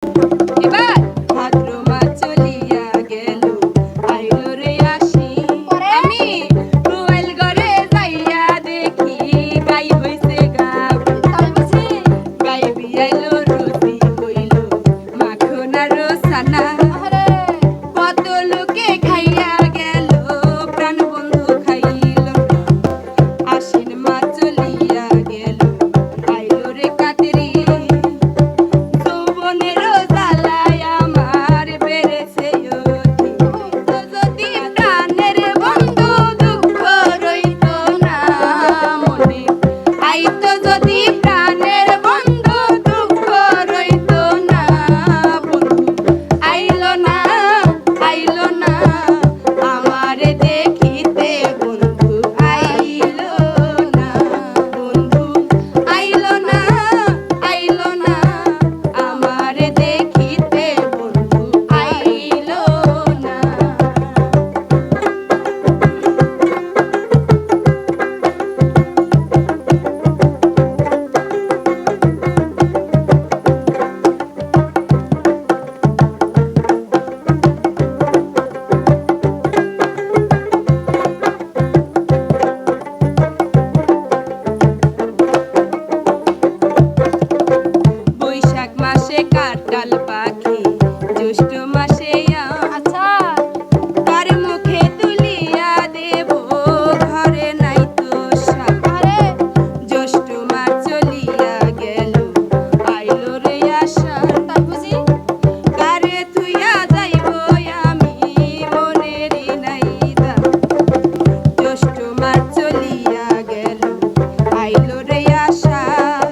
এবার ভাদ্র মাস চলিয়া গেল, আইলো রে আশ্বিন। আমি রুয়েল ঘরে যাইয়া দেখি গাই হইছে গাব। গাই বিয়াইলো রুচি হইল মাখন আর সানা। কত লোকে খাইয়া গেল, প্রাণ বন্ধু খাইল না। আশ্বিন মাস চলিয়া গেল, আইলো রে কাতেরি। যৌবনের জ্বালায় আমার বেড়েছে অতি। যদি প্রাণের বন্ধু দুঃখ রইত না মনে, আইতো যদি প্রাণের বন্ধু দুঃখ রইত না। বন্ধু আইলো না, আইলো না আমারে দেখিতে, বন্ধু আইলো না। বন্ধু আইলো না, আইলো না আমারে দেখিতে, বন্ধু আইলো না। বৈশাখ মাসে কাঁঠাল পাখি, জ্যৈষ্ঠ মাসে আম। তার মুখে তুলিয়া দেব, ঘরে নাই তো সাপ। জ্যৈষ্ঠ মাস চলিয়া গেল, আইলো রে আষাঢ়। কারে থুইয়া যাইব আমি, মনেরই নাই দাম। জ্যৈষ্ঠ মাস চলিয়া গেল, আইলো রে আষাঢ়।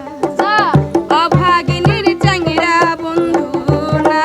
অভাগিনীর চাঙ্গিরা বন্ধু না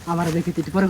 আমার দেখি তুই পরে